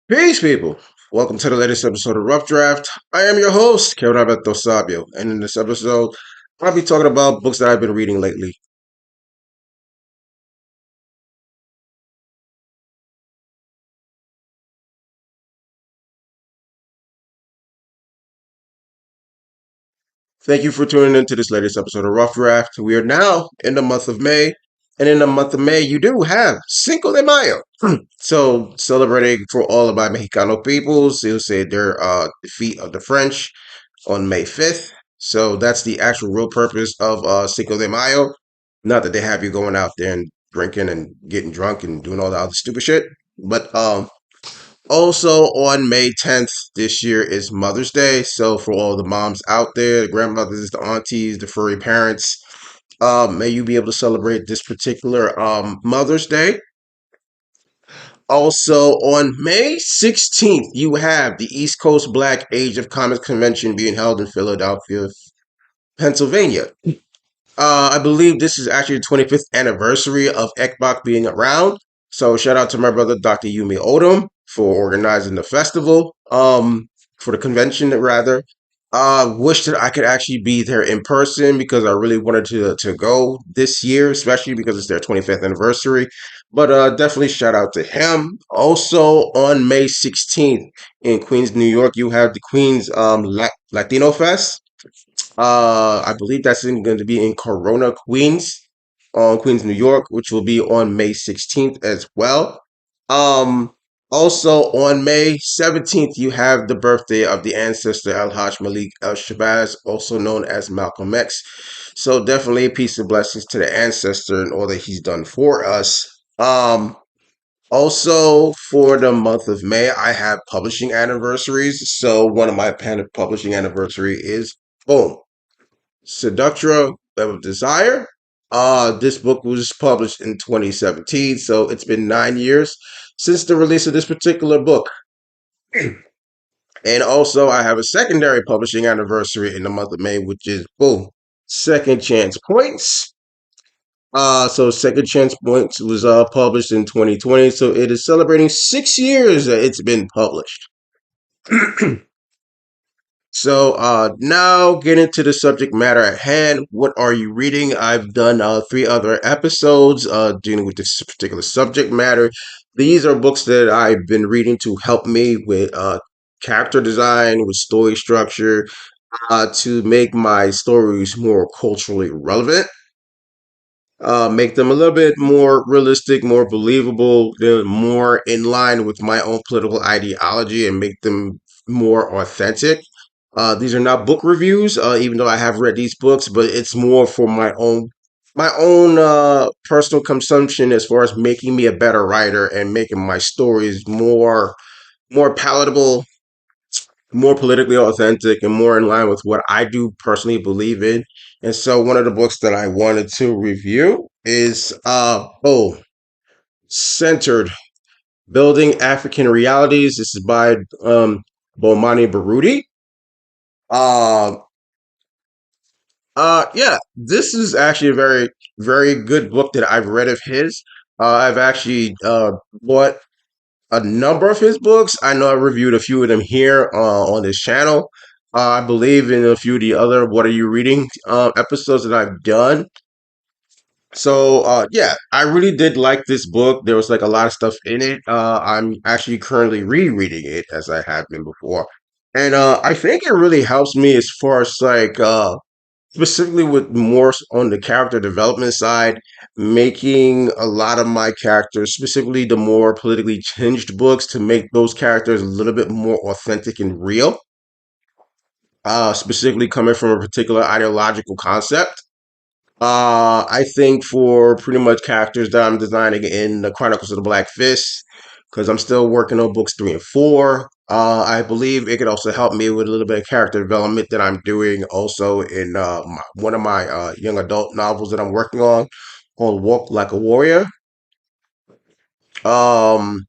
Peace, people. Welcome to the latest episode of Rough Draft. I am your host, Kevin Alberto Sabio, and in this episode, I'll be talking about books that I've been reading lately. Thank you for tuning in to this latest episode of Rough Draft. We are now in the month of May, and in the month of May, you do have Cinco de Mayo. So, celebrating for all of my Mexicano peoples, you'll say their defeat of the French on May 5th. So that's the actual real purpose of Cinco de Mayo. Not that they have you going out there and drinking and getting drunk and doing all the other stupid shit. But also on May 10th this year is Mother's Day. So for all the moms out there, the grandmothers, the aunties, the furry parents, may you be able to celebrate this particular Mother's Day. Also, on May 16th, you have the East Coast Black Age of Comics Convention being held in Philadelphia, Pennsylvania. I believe this is actually the 25th anniversary of Ekbok being around. So shout out to my brother, Dr. Yumi Odom, for organizing the festival, for the convention rather. Wish that I could actually be there in person because I really wanted to go this year, especially because it's their 25th anniversary. But definitely shout out to him. Also on May 16th in Queens, New York, you have the Queens Latino Fest. I believe that's going to be in Corona, Queens, Queens, New York, which will be on May 16th as well. Um, Also on May 17th, you have the birthday of the ancestor Al Haj Malik El Shabazz, also known as Malcolm X. So definitely peace and blessings to the ancestor and all that he's done for us. Also for the month of May, I have publishing anniversaries. So one of my publishing anniversary is boom. Seductra Web of Desire. This book was published in 2017, so it's been 9 years since the release of this particular book. And also, I have a secondary publishing anniversary in the month of May, which is boom, Second Chance Points. So Second Chance Points was published in 2020, so it is celebrating 6 years that it's been published. So now get into the subject matter at hand. What are you reading? I've done three other episodes dealing with this particular subject matter. These are books that I've been reading to help me with character design, with story structure, to make my stories more culturally relevant, make them a little bit more realistic, more believable, more in line with my own political ideology, and make them more authentic. These are not book reviews, even though I have read these books, but it's more for my own personal consumption as far as making me a better writer and making my stories more palatable, more politically authentic, and more in line with what I do personally believe in. And so one of the books that I wanted to review is Centered Building African Realities. This is by Bomani Baruti. Uh yeah, this is actually a very, very good book that I've read of his. I've actually bought a number of his books. I know I reviewed a few of them here on this channel. I believe in a few of the other What Are You Reading episodes that I've done. So yeah, I really did like this book. There was like a lot of stuff in it. I'm actually currently rereading it as I have been before. And I think it really helps me as far as like specifically with more on the character development side, making a lot of my characters, specifically the more politically tinged books, to make those characters a little bit more authentic and real, specifically coming from a particular ideological concept. I think for pretty much characters that I'm designing in the Chronicles of the Black Fist, because I'm still working on books 3 and 4. I believe it could also help me with a little bit of character development that I'm doing also in one of my young adult novels that I'm working on called Walk Like a Warrior. Um,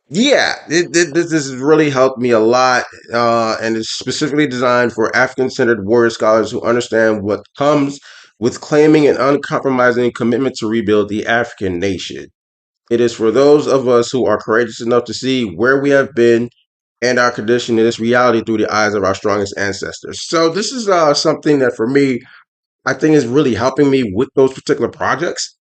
yeah, this has really helped me a lot, and it's specifically designed for African-centered warrior scholars who understand what comes with claiming an uncompromising commitment to rebuild the African nation. It is for those of us who are courageous enough to see where we have been and our condition in this reality through the eyes of our strongest ancestors. So this is something that for me, I think is really helping me with those particular projects.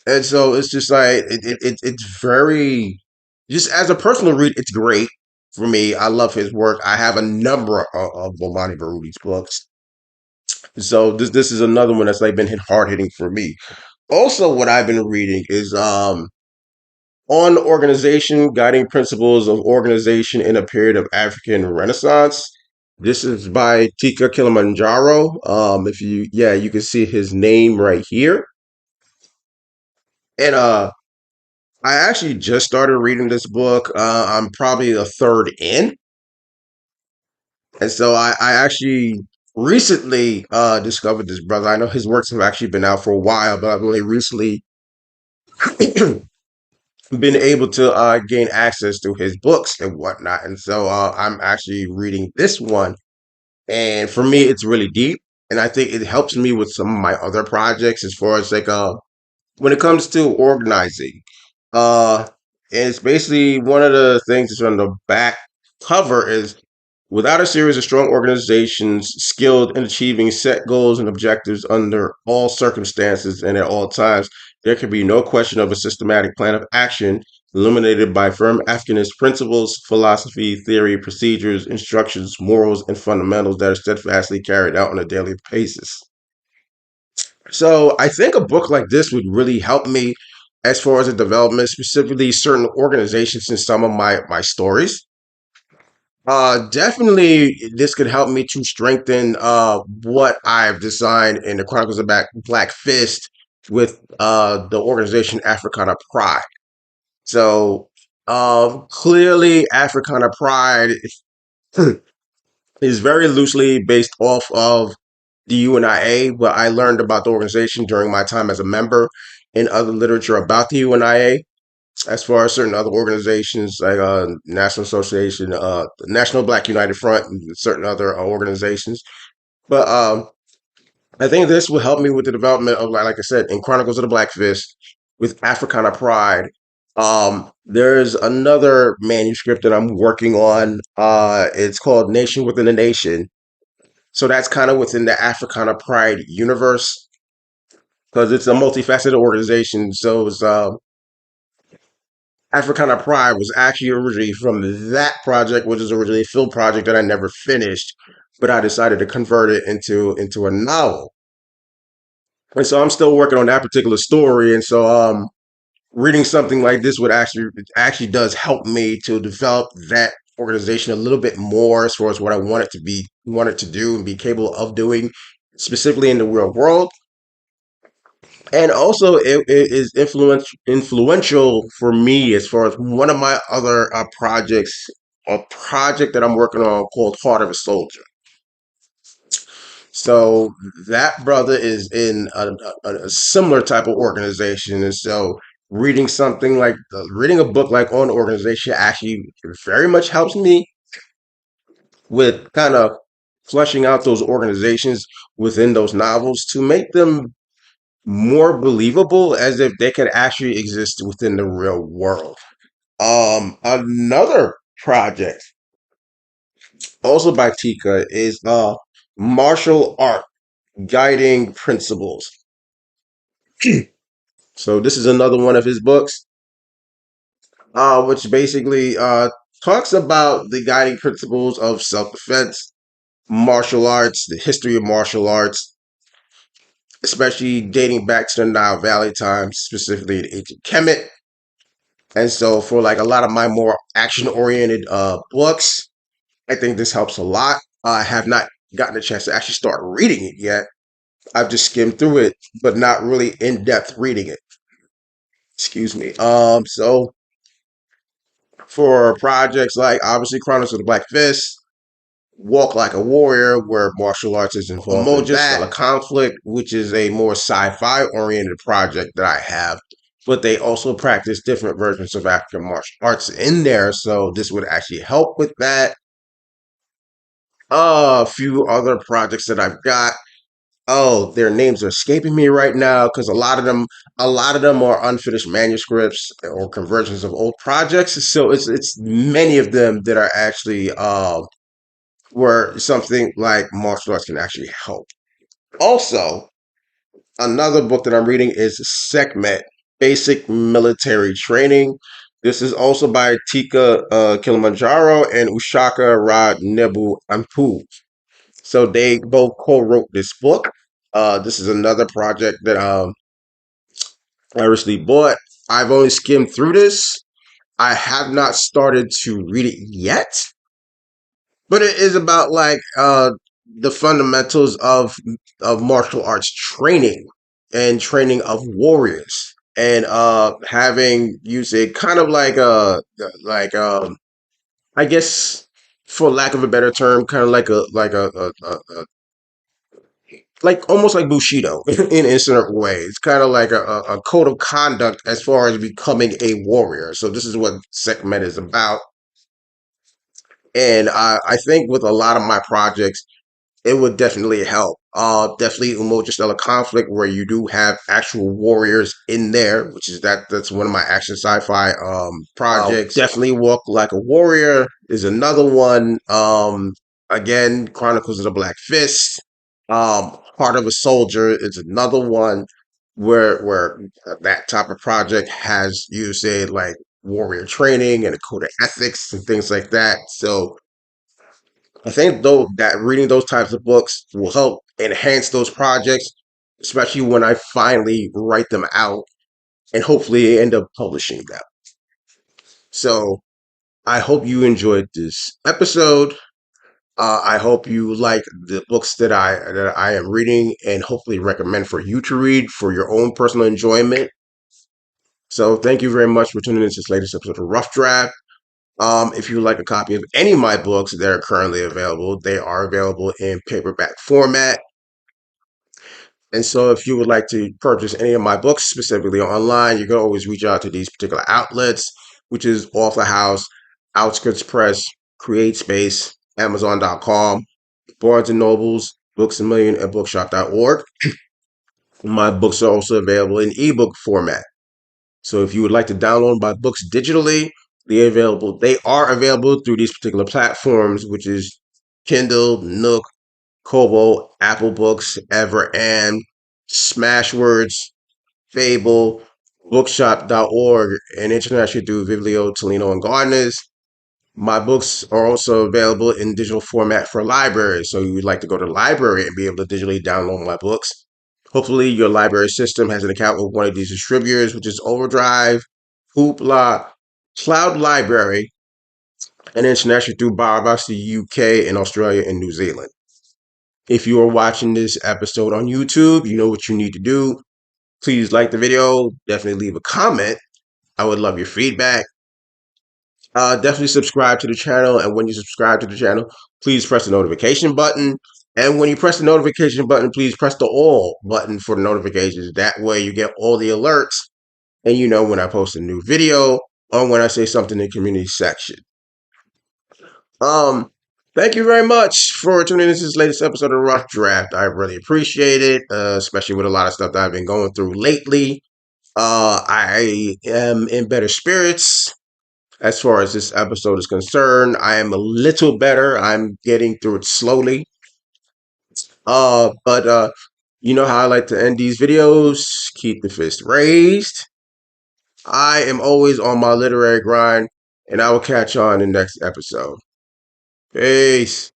And so it's just like it's very just as a personal read, it's great for me. I love his work. I have a number of Bomani Barudi's books. So this is another one that's like been hit hard hitting for me. Also, what I've been reading is on organization, guiding principles of organization in a period of African Renaissance. This is by Tika Kilimanjaro. If you yeah, you can see his name right here. And I actually just started reading this book. I'm probably a third in. And so I actually recently discovered this brother. I know his works have actually been out for a while, but I've only recently been able to gain access to his books and whatnot. And so I'm actually reading this one. And for me, it's really deep. And I think it helps me with some of my other projects as far as like when it comes to organizing. Uh, and it's basically one of the things that's on the back cover is without a series of strong organizations skilled in achieving set goals and objectives under all circumstances and at all times, there can be no question of a systematic plan of action illuminated by firm Africanist principles, philosophy, theory, procedures, instructions, morals, and fundamentals that are steadfastly carried out on a daily basis. So I think a book like this would really help me as far as the development, specifically certain organizations in some of my stories. Definitely, this could help me to strengthen what I've designed in the Chronicles of Black Fist with the organization Africana Pride. So clearly, Africana Pride is very loosely based off of the UNIA, but I learned about the organization during my time as a member in other literature about the UNIA. As far as certain other organizations like National Association, National Black United Front, and certain other organizations. But I think this will help me with the development of, like I said, in Chronicles of the Black Fist with Africana Pride. There's another manuscript that I'm working on. It's called Nation Within a Nation. So that's kind of within the Africana Pride universe because it's a multifaceted organization. So it's Africana Pride was actually originally from that project, which is originally a film project that I never finished, but I decided to convert it into a novel. And so I'm still working on that particular story. And so reading something like this would actually does help me to develop that organization a little bit more as far as what I want it to be, want it to do and be capable of doing, specifically in the real world. And also, it is influential for me as far as one of my other projects, a project that I'm working on called Heart of a Soldier. So that brother is in a similar type of organization, and so reading a book like on the organization actually very much helps me with kind of fleshing out those organizations within those novels to make them more believable as if they could actually exist within the real world. Another project also by Tika is martial art guiding principles. So this is another one of his books, which basically talks about the guiding principles of self-defense, martial arts, the history of martial arts, especially dating back to the Nile Valley times, specifically the ancient Kemet. And so for like a lot of my more action oriented books, I think this helps a lot. I have not gotten a chance to actually start reading it yet. I've just skimmed through it, but not really in depth reading it. Excuse me. So For projects like obviously Chronicles of the Black Fist, Walk Like a Warrior, where martial arts is involved in that. Stellar Conflict, which is a more sci-fi oriented project that I have, but they also practice different versions of African martial arts in there, so this would actually help with that. A few other projects that I've got. Oh, their names are escaping me right now because a lot of them are unfinished manuscripts or conversions of old projects. So it's many of them that are actually where something like martial arts can actually help. Also, another book that I'm reading is Sekhmet, Basic Military Training. This is also by Tika Kilimanjaro and Ushaka Rod Nebu Ampu. So they both co-wrote this book. This is another project that I recently bought. I've only skimmed through this. I have not started to read it yet, but it is about like the fundamentals of martial arts training and training of warriors and having use it kind of like I guess for lack of a better term, kind of like a like almost like Bushido in a certain way. It's kind of like a code of conduct as far as becoming a warrior. So this is what Sekhmet is about. And I think with a lot of my projects, it would definitely help. Definitely Umoja Conflict, where you do have actual warriors in there, which is that's one of my action sci-fi projects. Definitely Walk Like a Warrior is another one. Again, Chronicles of the Black Fist. Heart of a Soldier is another one where that type of project has you say like warrior training and a code of ethics and things like that. So I think though that reading those types of books will help enhance those projects, especially when I finally write them out and hopefully end up publishing them. So I hope you enjoyed this episode. I hope you like the books that I am reading and hopefully recommend for you to read for your own personal enjoyment. So thank you very much for tuning in to this latest episode of Rough Draft. If you would like a copy of any of my books that are currently available, they are available in paperback format. And so if you would like to purchase any of my books, specifically online, you can always reach out to these particular outlets, which is Off the House, Outskirts Press, Create Space, Amazon.com, Barnes and Nobles, Books a Million, and Bookshop.org. My books are also available in ebook format. So if you would like to download my books digitally, they are available through these particular platforms, which is Kindle, Nook, Kobo, Apple Books, Everand, Smashwords, Fable, Bookshop.org, and internationally through Viblio, Tolino, and Gardeners. My books are also available in digital format for libraries. So you would like to go to the library and be able to digitally download my books. Hopefully your library system has an account with one of these distributors, which is Overdrive, Hoopla, Cloud Library, and internationally through Barbados, the UK, and Australia and New Zealand. If you are watching this episode on YouTube, you know what you need to do. Please like the video. Definitely leave a comment. I would love your feedback. Definitely subscribe to the channel. And when you subscribe to the channel, please press the notification button. And when you press the notification button, please press the all button for the notifications. That way you get all the alerts and you know when I post a new video or when I say something in the community section. Um, Thank you very much for tuning in to this latest episode of Rough Draft. I really appreciate it, especially with a lot of stuff that I've been going through lately. I am in better spirits as far as this episode is concerned. I am a little better. I'm getting through it slowly. But you know how I like to end these videos. Keep the fist raised. I am always on my literary grind, and I will catch you on the next episode. Peace.